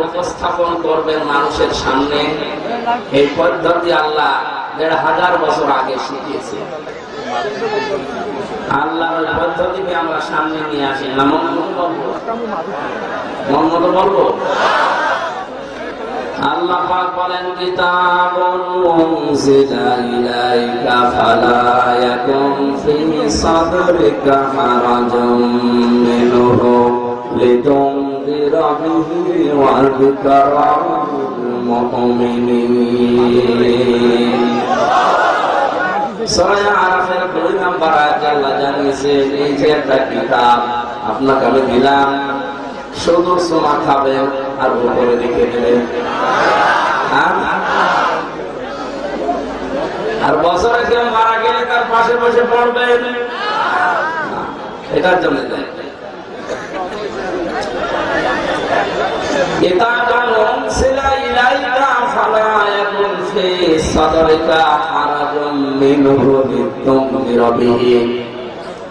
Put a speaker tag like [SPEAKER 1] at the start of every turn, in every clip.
[SPEAKER 1] উপস্থাপন করবেন মানুষের সামনে, এই পদ্ধতি আল্লাহ ১৫০০ বছর আগে শিখিয়েছে। আল্লাহর ওই পদ্ধতিকে আমরা সামনে নিয়ে আসি না। মোহাম্মদ বলবো। আল্লাহ পাক বলেন, কিতাবুন উনজিলা ইলাইকা ফালা ইয়াকুন ফি সাদরিকা হারাজুম মিনহু লিতুনযিরা বিহি ওয়া যিকরা লিল মুমিনিন। সূরা আরাফের ২ নম্বর আয়াতে আল্লাহ জানিয়েছেন, এই যে একটা কিতাব আপনাকে আমি দিলাম, শুধু সুমা খাবেন আর উপরে লিখে দেবেন, আর বছরে কেউ মারা গেলে তার পাশে বসে পড়বেন, এটার জন্য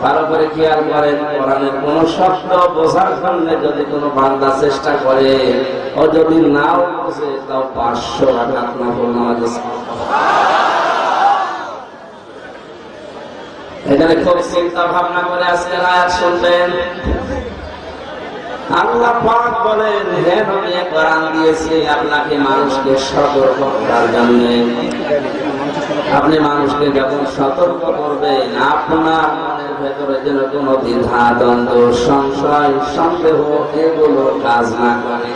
[SPEAKER 1] ভালো করে খেয়াল করেন, কোরআনের কোন শব্দ বোঝার জন্য যদি কোনো বান্দা চেষ্টা করে, ও যদি নাও বোঝে তাও ৫০০ রাকাত নফল নামাজ আছে। এখানে খুব চিন্তা ভাবনা করে আজকের আয়াত শুনবেন। আল্লাহ পাক বলেন, হে নবী, কোরআন দিয়েছি আপনাকে মানুষকে সতর্ক করার জন্য। আপনি মানুষকে যখন সতর্ক করবেন, আপনার মনের ভেতরে যেন কোনো দ্বিধা, দ্বন্দ্ব, সংশয়, সন্দেহ এগুলো কাজ না করে।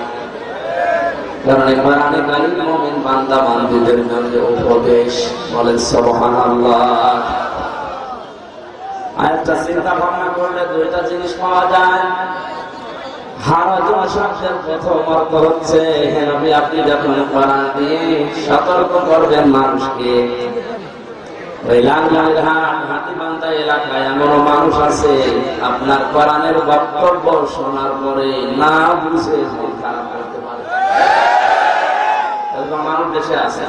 [SPEAKER 1] কারণ কোরআনে কারীম মুমিন বান্দা বান্দীদের জন্য উপদেশ। বলেন সুবহানাল্লাহ। আয়াতটা চিন্তা ভাবনা করলে ২টা জিনিস পাওয়া যায়। হারাজুন শব্দের প্রথম অর্থ হচ্ছে, হে নবী, আপনি যখন কোরআন দিয়ে সতর্ক করবেন মানুষকে, ওই লালমনিরহাট হাতীবান্ধা এলাকায় এমন মানুষ আছে আপনার কোরআনের বক্তব্য শোনার পরে না বুঝে মন খারাপ করতে পারে। এরকম মানুষ দেশে আছে।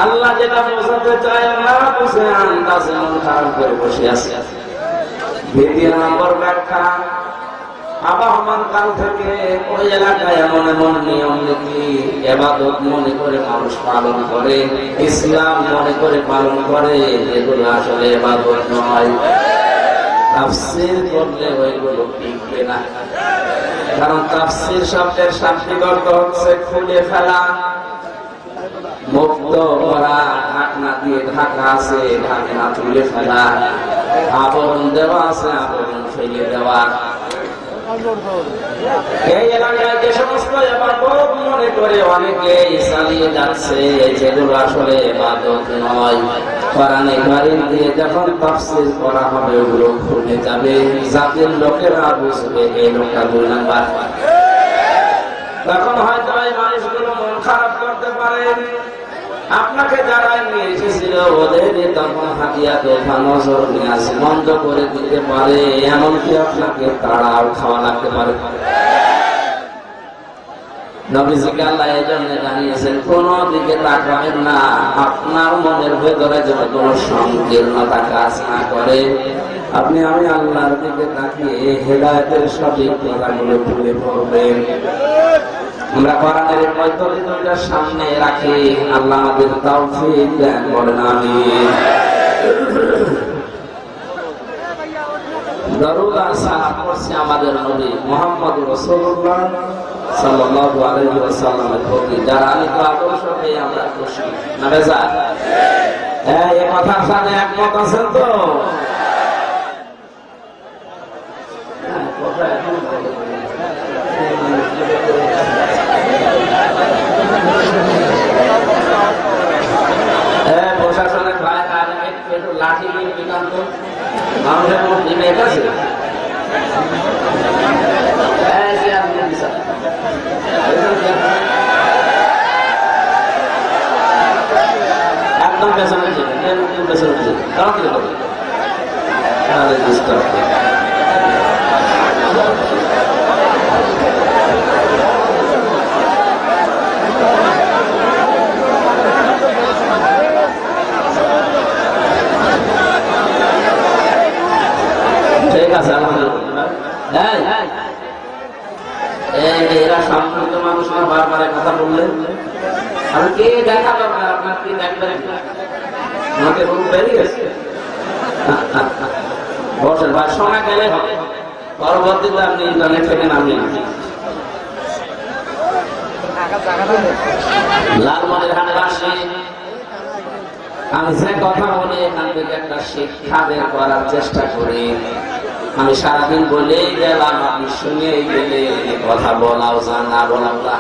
[SPEAKER 1] আল্লাহ যেটা বোঝাতে চায় না বুঝে আন্দাজে মন খারাপ করে বসে আছে। ২ নম্বর ব্যাখ্যা, আবহমান কাল থেকে ওই এলাকায় এমন এমন নিয়ম নীতি, ইবাদত মনে করে মানুষ পালন করে, ইসলাম মনে করে পালন করে, এগুলো আসলে ইবাদত নয়। তাফসীর করলে ওইগুলো টিকবে না। কারণ তাফসীর শব্দের শাব্দিক অর্থ হচ্ছে খুলে ফেলা, মুক্ত করা, ঢাকনা দিয়ে ঢাকা আছে, ঢাকনা তুলে ফেলা, আবরণ দেওয়া আছে, আবরণ ফেলে দেওয়া। এই এলাকায় যে সমস্ত ইবাদত মনে করে অনেকে চালিয়ে যাচ্ছে, যেগুলো আসলে ইবাদত নয়, কোরআনে কারীম দিয়ে যখন তাফসীর করা হবে ওগুলো খুলে যাবে, জাতির লোকেরা বুঝবে এই লোকটা ২ নাম্বার। তখন হয়তো এই মানুষগুলো মন খারাপ করতে পারে। আপনাকে যারা নিয়ে এসেছিল ওদের তখন হাতিয়া তোফা নজর নিয়াজ বন্ধ করে দিতে পারে, এমনকি আপনাকে তাড়াও খাওয়া লাগতে পারে। নবীজিকে আল্লাহ এই জন্য জানিয়েছেন, কোন দিকে তাকাবেন না, আপনার মনের ভেতরে যেন কোন সংকীর্ণতা কাজ না করে। আপনি আমি আল্লাহর দিকে তাকিয়ে হেদায়েতের সঠিক কথাগুলো তুলে পড়বেন। আমরা কোরআনের পদ্ধতি ২টা সামনে রাখি। আল্লাহ আমাদের তৌফিক দেন, বলেন আমিন। দরুদ আর সালাম করছি আমাদের নবী মুহাম্মদ রাসূলুল্লাহ সাল্লাল্লাহু আলাইহি ওয়াসাল্লামের প্রতি, যারা আনিত আদর্শ পেয়ে আমরা খুশি না বেজার? হ্যাঁ, এই কথার সাথে একমত আছেন তো? প্রশাসনের লাঠি নিয়ে বিকান্ত মানুষের মধ্যে আছে। একদম পেছনে তাড়াতাড়ি করবে। ঠিক আছে, আলহামদুলিল্লাহ। এরা সম্পর্ক মানুষ না, বারবার কথা বললেন আর কে দেখা দরকার, আপনার কি দেখবেন? আমাকে রূপ বেরিয়ে গেছে। বসেন ভাই, সময় গেলে হবে, পরবর্তীতে আপনি ইন্টারনেট থেকে নামিয়ে না। লালমনিরহাটের আসি, আমি যে কথা বলে এখান থেকে একটা শিক্ষা বের করার চেষ্টা করি। আমি সারাদিন বলেই গেলাম, আপনি শুনেই গেলে কথা বলাও যান, না বলাও না।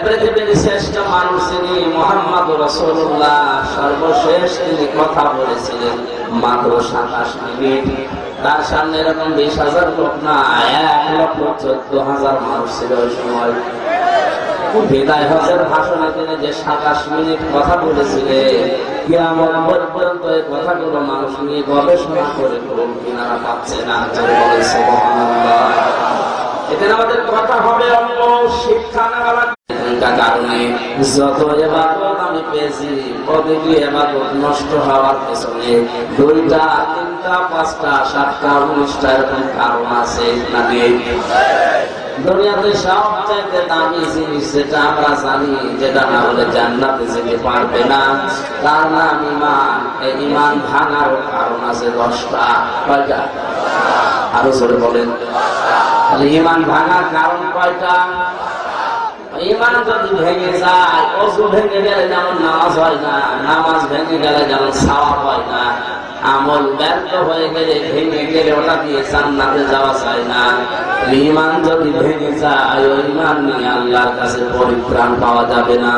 [SPEAKER 1] পৃথিবীর শ্রেষ্ঠ মানুষ যিনি মুহাম্মদ রাসূলুল্লাহ, সর্বশেষ তিনি কথা বলেছিলেন মাত্র 27 মিনিট। তার সামনে এরকম 20,000 লোক না, 1,14,000 মানুষ ছিল ওই সময়। বিদায় হজের ভাষণে তিনি যে 27 মিনিট কথা বলেছিলেন, কিয়ামত পর্যন্ত এই কথাগুলো মানুষ নিয়ে গবেষণা করে কোন কিনারা পাচ্ছে না। সুবহানাল্লাহ। এখানে আমাদের কথা হবে অন্য শিক্ষা নেওয়া কারণে যত এবাদত আমি পেয়েছি, প্রতিটি এবাদত নষ্ট হওয়ার পেছনে 2টা, 3টা, 5টা, 7টা, 19টা এরকম কারণ আছে না নেই? দুনিয়াতে সবচাইতে দামি জিনিস যেটা আমরা জানি, যেটা না হলে জান্নাতে যেতে পারবে না, তার নাম ঈমান। এই ঈমান ভাঙার কারণ আছে 10টা। কয়টা? আরো জোরে বলেন। ঈমান ভাঙার কারণ কয়টা? ঈমান যদি ভেঙে যায়, ওযু ভেঙে গেলে যেমন নামাজ হয় না, নামাজ ভেঙে গেলে যেমন সওয়াব হয় না, আমল ব্যর্থ হয়ে গেলে, ভেঙে গেলে ওটা দিয়ে জান্নাতে যাওয়া যায় না। ঈমান যদি ভেঙে যায়, ওই ঈমান নিয়ে আল্লাহর কাছে পরিত্রাণ পাওয়া যাবে না।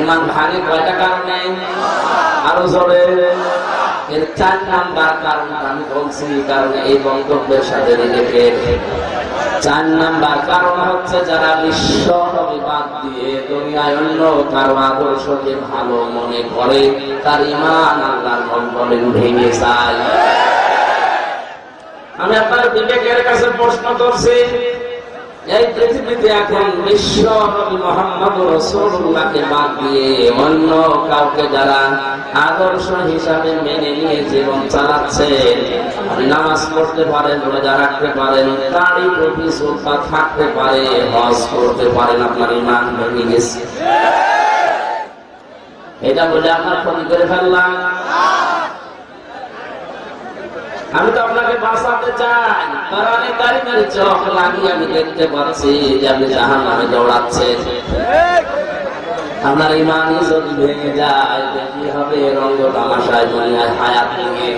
[SPEAKER 1] ঈমান ভাঙে কয়টা কারণে? আরো জোরে। এর 4 নাম্বার কারণ আমি বলছি, কারণ এই বক্তব্যের সাথে রিলেটেড। 4 নাম্বার কারণ হচ্ছে যারা বিশ্ব নবী বাদ দিয়ে দুনিয়ায় অন্য কারো আদর্শকে ভালো মনে করে, তার ঈমান আল্লাহর বলেন ভেঙে যায়। আমি আপনার বিবেকের কাছে প্রশ্ন করছি, এই পৃথিবীতে এখন বিশ্ব নবী মুহাম্মদ রাসূলুল্লাহকে বাদ দিয়ে অন্য কাউকে যারা আদর্শ হিসাবে মেনে নিয়ে জীবন চালাচ্ছে, নামাজ পড়তে পারেন, রোজা রাখতে পারেন, দাড়ি টুপি সুন্নাত থাকতে পারে, হজ করতে পারেন, আপনার ঈমান ভেঙে গেছে। এটা বলে আপনার ক্ষতি করে ফেললাম? আমি তো আপনাকে বাঁচাতে চাই। কোরআনে কারিমের চোখ লাগিয়ে আমি দেখতে পাচ্ছি যে আপনি জাহান্নামে দৌড়াচ্ছেন। আপনার ঈমানই যদি ভেঙে যায়, কি হবে? রঙ্গ তামাশায় দুনিয়ায় হায়াত নিয়ে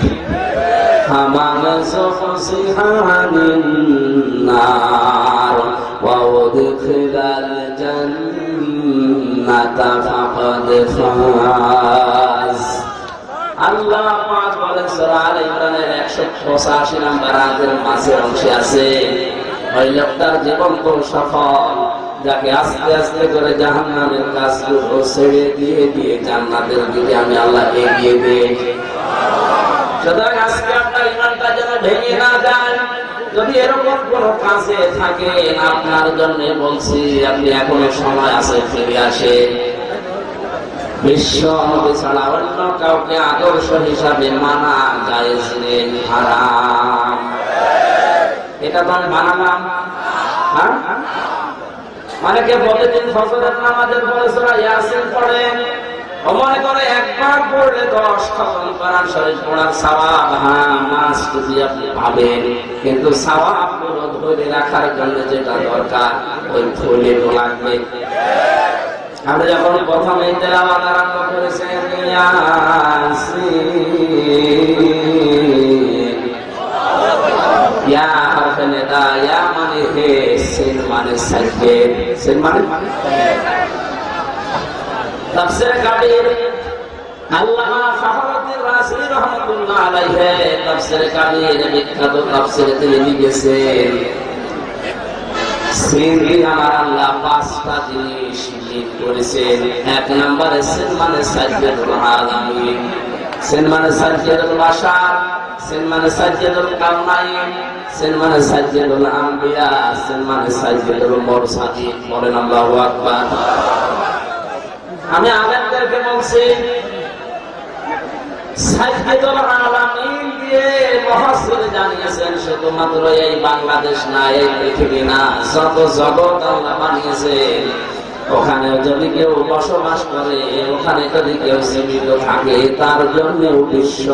[SPEAKER 1] হামামে সুফসিহানিন নার ওয়া উদখিলাল জান্নাতা ফাকাদ ফাজ। আল্লাহ পাক বলেন সূরা আলে ইমরানের 185 নম্বর আয়াতের মাঝের অংশে আছে, ওই লোকটার জীবন খুব সফল, যাকে আস্তে আস্তে করে জাহান্নামের কাজগুলো ছেড়ে দিয়ে দিয়ে জান্নাতের দিকে আমি আল্লাহ এগিয়ে দেই। সুতরাং আজকে আপনার ঈমানটা যেন ভেঙে না যায়। যদি এরকম কোন কাজে থাকেন, আপনার জন্য বলছি, আপনি এখনো সময় আছে, ফিরে আসেন। বিশ্ব নবী ছাড়া অন্য কাউকে আদর্শ হিসাবে মানা জায়েজ নেই, হারাম। এটা তো আমি বানালাম। অনেকে প্রতিদিন ফজরের নামাজের পরে সূরা ইয়াসিন পড়েন, ও মনে করে একবার পড়লে 10 খতম কোরআন শরীফ পড়ার সওয়াব। হ্যাঁ, মাস যদি আপনি পাবেন, কিন্তু সওয়াবগুলো ধরে রাখার জন্য যেটা দরকার, ওই ধরে লাগবে। আপনি যখন প্রথমে তেলাওয়াত আরম্ভ করেছেন, ইয়াসিন, ইয়া হরফে নিদা, ইয়া মানে হে, সিন মানে সাজদে, সিন মানে তাফসীরে কাবীর আল্লামা ফখরুদ্দীন রাজি রাহমাতুল্লাহ আলাইহি তাফসীরে কাবীর বিখ্যাত তাফসীরে তিনি লিখেছেন, সিন আমার আল্লাহ 5টা জিনিস করেছেন। 1 নম্বরে সিন মানে সাজদাতুল আলামিন, সিন মানে সাজদাতুল বাশার, সিন মানে সাজদাতুল কাউনাইন, সিন মানে সাজদাতুল আম্বিয়া, সিন মানে সাজদাতুল মুরসালিন। বলেন আল্লাহু আকবার। আমি আগেরদেরকে বলছি, সাজদাতুল আলামিন দিয়ে মুফাসসির জানিয়েছেন সে শুধুমাত্র এই বাংলাদেশ না, এই পৃথিবী না, যত জগৎ আল্লাহ বানিয়েছে ওখানে যদি কেউ বসবাস করে, ওখানে যদি কেউ জীবিত থাকে, তার জন্য বিশ্ব